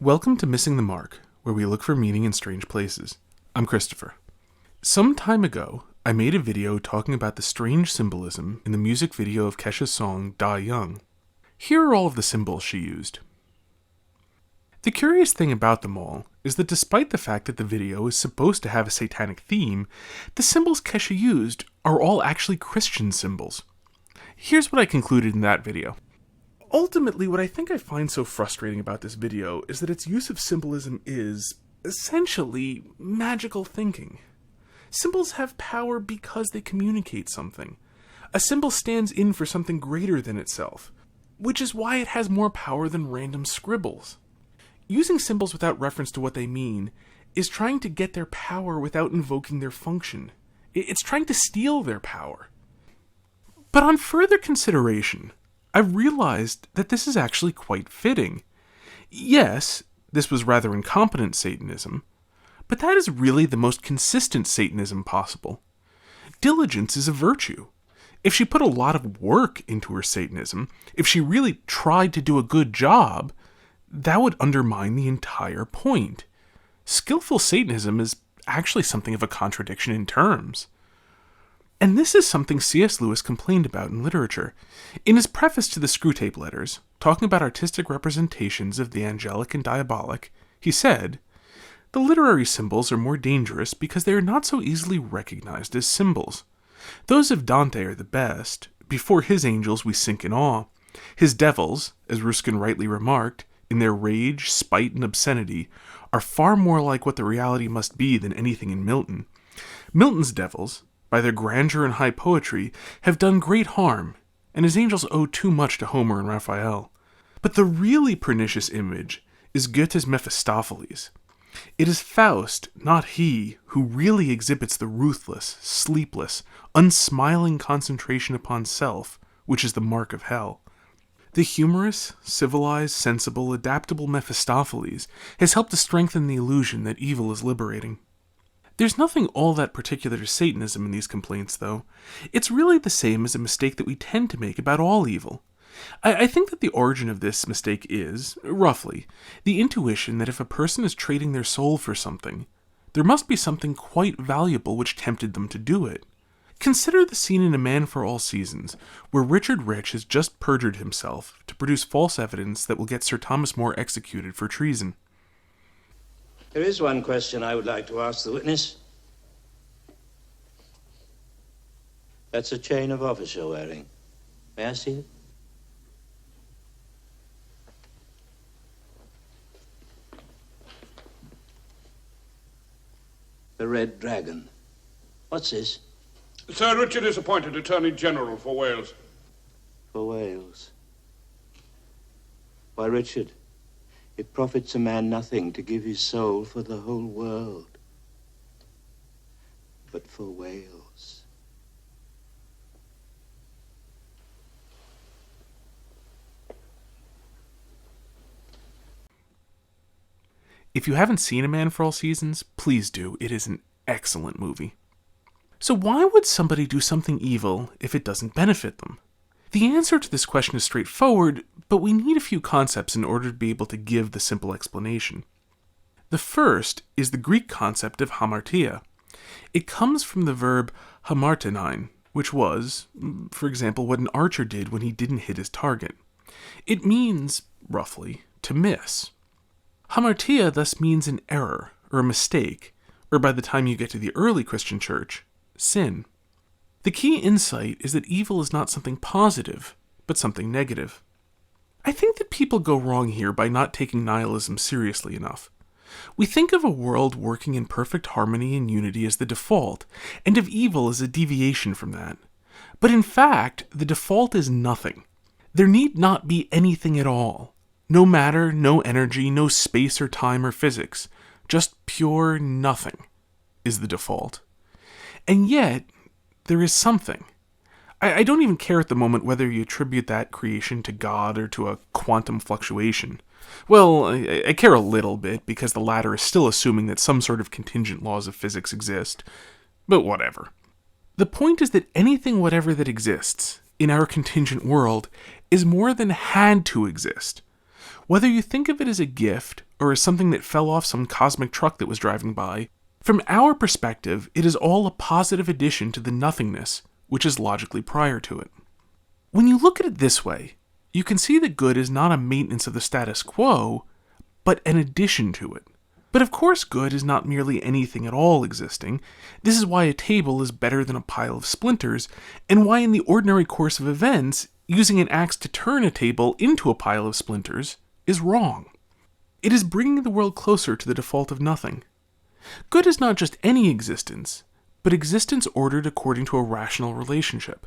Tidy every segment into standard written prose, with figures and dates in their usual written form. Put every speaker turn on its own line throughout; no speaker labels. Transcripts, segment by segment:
Welcome to Missing the Mark, where we look for meaning in strange places. I'm Christopher. Some time ago, I made a video talking about the strange symbolism in the music video of Kesha's song Die Young. Here are all of the symbols she used. The curious thing about them all is that despite the fact that the video is supposed to have a satanic theme, the symbols Kesha used are all actually Christian symbols. Here's what I concluded in that video. Ultimately, what I think I find so frustrating about this video is that its use of symbolism is, essentially, magical thinking. Symbols have power because they communicate something. A symbol stands in for something greater than itself, which is why it has more power than random scribbles. Using symbols without reference to what they mean is trying to get their power without invoking their function. It's trying to steal their power. But on further consideration, I realized that this is actually quite fitting. Yes, this was rather incompetent Satanism, but that is really the most consistent Satanism possible. Diligence is a virtue. If she put a lot of work into her Satanism, if she really tried to do a good job, that would undermine the entire point. Skillful Satanism is actually something of a contradiction in terms. And this is something C.S. Lewis complained about in literature. In his preface to the Screwtape Letters, talking about artistic representations of the angelic and diabolic, he said, "The literary symbols are more dangerous because they are not so easily recognized as symbols. Those of Dante are the best. Before his angels we sink in awe. His devils, as Ruskin rightly remarked, in their rage, spite, and obscenity, are far more like what the reality must be than anything in Milton. Milton's devils, by their grandeur and high poetry, have done great harm, and his angels owe too much to Homer and Raphael. But the really pernicious image is Goethe's Mephistopheles. It is Faust, not he, who really exhibits the ruthless, sleepless, unsmiling concentration upon self, which is the mark of hell. The humorous, civilized, sensible, adaptable Mephistopheles has helped to strengthen the illusion that evil is liberating. There's nothing all that particular to Satanism in these complaints, though. It's really the same as a mistake that we tend to make about all evil. I think that the origin of this mistake is, roughly, the intuition that if a person is trading their soul for something, there must be something quite valuable which tempted them to do it. Consider the scene in A Man for All Seasons, where Richard Rich has just perjured himself to produce false evidence that will get Sir Thomas More executed for treason.
There is one question I would like to ask the witness. That's a chain of office you're wearing. May I see it? The Red Dragon. What's this?
Sir Richard is appointed Attorney General for Wales.
For Wales. Why, Richard, it profits a man nothing to give his soul for the whole world. But for Wales.
If you haven't seen A Man for All Seasons, please do. It is an excellent movie. So why would somebody do something evil if it doesn't benefit them? The answer to this question is straightforward, but we need a few concepts in order to be able to give the simple explanation. The first is the Greek concept of hamartia. It comes from the verb hamartenein, which was, for example, what an archer did when he didn't hit his target. It means, roughly, to miss. Hamartia thus means an error, or a mistake, or by the time you get to the early Christian church, sin. The key insight is that evil is not something positive, but something negative. I think that people go wrong here by not taking nihilism seriously enough. We think of a world working in perfect harmony and unity as the default, and of evil as a deviation from that. But in fact, the default is nothing. There need not be anything at all. No matter, no energy, no space or time or physics. Just pure nothing is the default. And yet, there is something. I don't even care at the moment whether you attribute that creation to God or to a quantum fluctuation. Well, I care a little bit, because the latter is still assuming that some sort of contingent laws of physics exist. But whatever. The point is that anything whatever that exists, in our contingent world, is more than had to exist. Whether you think of it as a gift or as something that fell off some cosmic truck that was driving by, from our perspective, it is all a positive addition to the nothingness, which is logically prior to it. When you look at it this way, you can see that good is not a maintenance of the status quo, but an addition to it. But of course good is not merely anything at all existing. This is why a table is better than a pile of splinters, and why in the ordinary course of events, using an axe to turn a table into a pile of splinters is wrong. It is bringing the world closer to the default of nothing. Good is not just any existence, but existence ordered according to a rational relationship.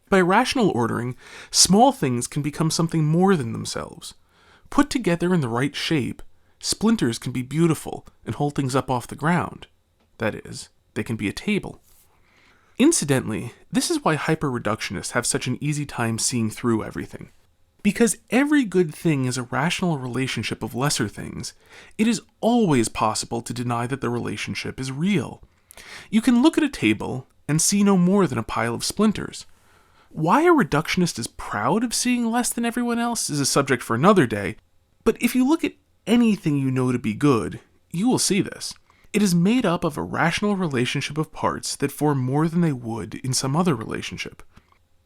By rational ordering, small things can become something more than themselves. Put together in the right shape, splinters can be beautiful and hold things up off the ground. That is, they can be a table. Incidentally, this is why hyper-reductionists have such an easy time seeing through everything. Because every good thing is a rational relationship of lesser things, it is always possible to deny that the relationship is real. You can look at a table and see no more than a pile of splinters. Why a reductionist is proud of seeing less than everyone else is a subject for another day, but if you look at anything you know to be good, you will see this. It is made up of a rational relationship of parts that form more than they would in some other relationship.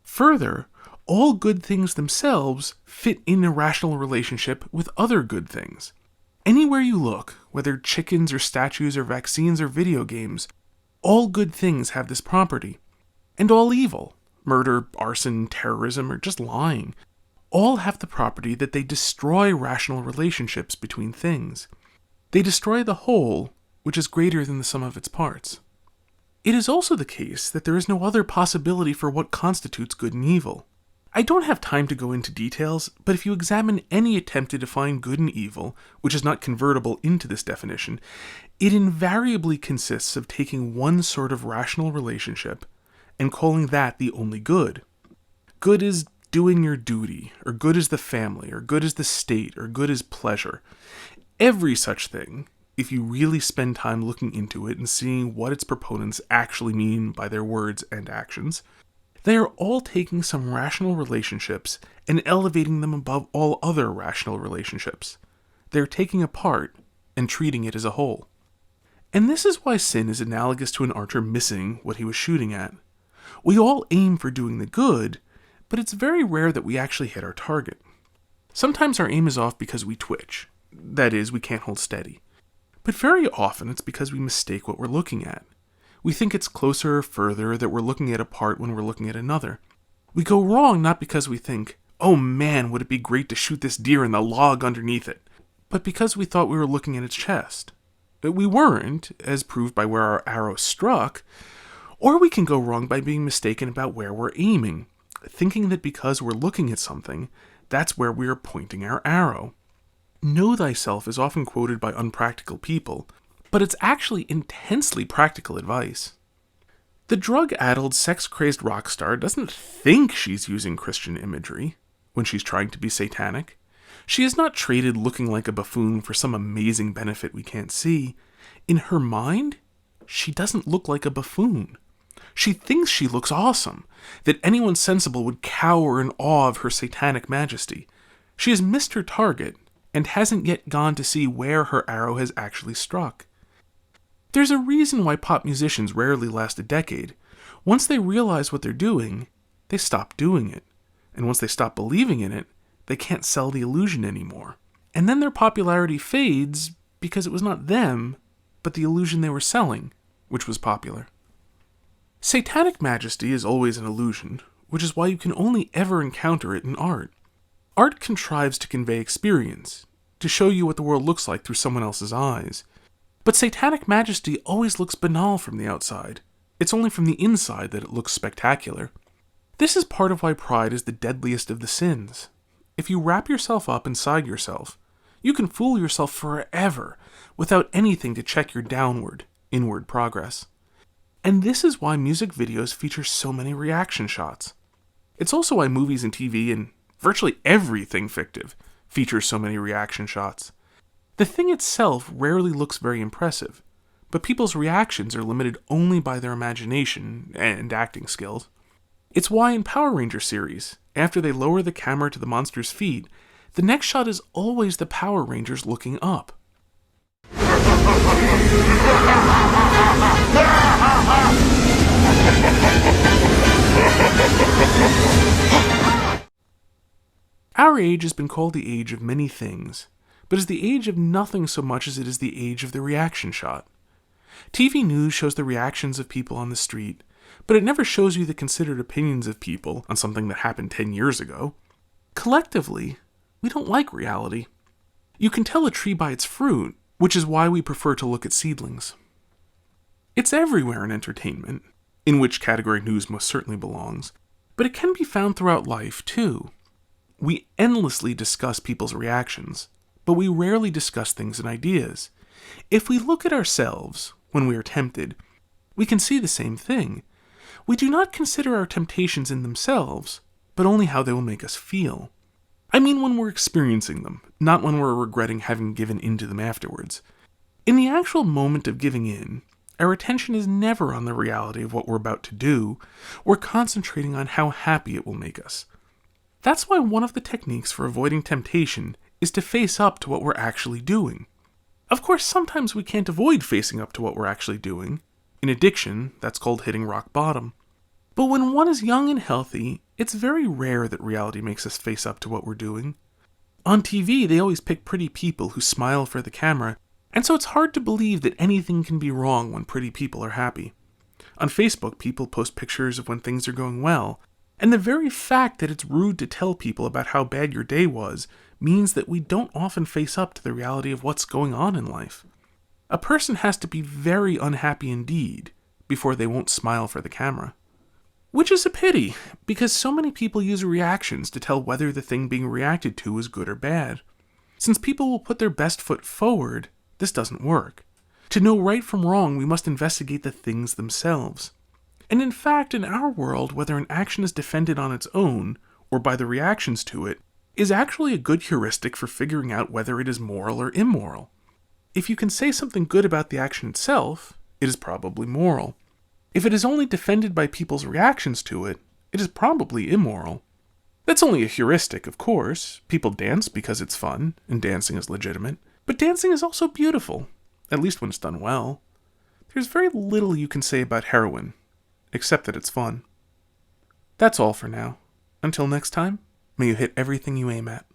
Further, all good things themselves fit in a rational relationship with other good things. Anywhere you look, whether chickens or statues or vaccines or video games, all good things have this property. And all evil, murder, arson, terrorism, or just lying, all have the property that they destroy rational relationships between things. They destroy the whole, which is greater than the sum of its parts. It is also the case that there is no other possibility for what constitutes good and evil. I don't have time to go into details, but if you examine any attempt to define good and evil, which is not convertible into this definition, it invariably consists of taking one sort of rational relationship and calling that the only good. Good is doing your duty, or good is the family, or good is the state, or good is pleasure. Every such thing, if you really spend time looking into it and seeing what its proponents actually mean by their words and actions, they are all taking some rational relationships and elevating them above all other rational relationships. They are taking a part and treating it as a whole. And this is why sin is analogous to an archer missing what he was shooting at. We all aim for doing the good, but it's very rare that we actually hit our target. Sometimes our aim is off because we twitch. That is, we can't hold steady. But very often it's because we mistake what we're looking at. We think it's closer or further, that we're looking at a part when we're looking at another. We go wrong not because we think, oh man, would it be great to shoot this deer in the log underneath it, but because we thought we were looking at its chest. We weren't, as proved by where our arrow struck. Or we can go wrong by being mistaken about where we're aiming, thinking that because we're looking at something, that's where we are pointing our arrow. Know thyself is often quoted by unpractical people, but it's actually intensely practical advice. The drug-addled, sex-crazed rock star doesn't think she's using Christian imagery when she's trying to be satanic. She has not traded looking like a buffoon for some amazing benefit we can't see. In her mind, she doesn't look like a buffoon. She thinks she looks awesome, that anyone sensible would cower in awe of her satanic majesty. She has missed her target, and hasn't yet gone to see where her arrow has actually struck. There's a reason why pop musicians rarely last a decade. Once they realize what they're doing, they stop doing it. And once they stop believing in it, they can't sell the illusion anymore. And then their popularity fades because it was not them, but the illusion they were selling, which was popular. Satanic majesty is always an illusion, which is why you can only ever encounter it in art. Art contrives to convey experience, to show you what the world looks like through someone else's eyes. But satanic majesty always looks banal from the outside. It's only from the inside that it looks spectacular. This is part of why pride is the deadliest of the sins. If you wrap yourself up inside yourself, you can fool yourself forever without anything to check your downward, inward progress. And this is why music videos feature so many reaction shots. It's also why movies and TV and virtually everything fictive features so many reaction shots. The thing itself rarely looks very impressive, but people's reactions are limited only by their imagination and acting skills. It's why in Power Rangers series, after they lower the camera to the monster's feet, the next shot is always the Power Rangers looking up. Our age has been called the age of many things, but is the age of nothing so much as it is the age of the reaction shot. TV news shows the reactions of people on the street, but it never shows you the considered opinions of people on something that happened 10 years ago. Collectively, we don't like reality. You can tell a tree by its fruit, which is why we prefer to look at seedlings. It's everywhere in entertainment, in which category news most certainly belongs, but it can be found throughout life, too. We endlessly discuss people's reactions, but we rarely discuss things and ideas. If we look at ourselves when we are tempted, we can see the same thing. We do not consider our temptations in themselves, but only how they will make us feel. I mean when we're experiencing them, not when we're regretting having given in to them afterwards. In the actual moment of giving in, our attention is never on the reality of what we're about to do. We're concentrating on how happy it will make us. That's why one of the techniques for avoiding temptation is to face up to what we're actually doing. Of course, sometimes we can't avoid facing up to what we're actually doing. In addiction, that's called hitting rock bottom. But when one is young and healthy, it's very rare that reality makes us face up to what we're doing. On TV, they always pick pretty people who smile for the camera, and so it's hard to believe that anything can be wrong when pretty people are happy. On Facebook, people post pictures of when things are going well, and the very fact that it's rude to tell people about how bad your day was means that we don't often face up to the reality of what's going on in life. A person has to be very unhappy indeed before they won't smile for the camera. Which is a pity, because so many people use reactions to tell whether the thing being reacted to is good or bad. Since people will put their best foot forward, this doesn't work. To know right from wrong, we must investigate the things themselves. And in fact, in our world, whether an action is defended on its own, or by the reactions to it, is actually a good heuristic for figuring out whether it is moral or immoral. If you can say something good about the action itself, it is probably moral. If it is only defended by people's reactions to it, it is probably immoral. That's only a heuristic, of course. People dance because it's fun, and dancing is legitimate. But dancing is also beautiful, at least when it's done well. There's very little you can say about heroin, except that it's fun. That's all for now. Until next time, may you hit everything you aim at.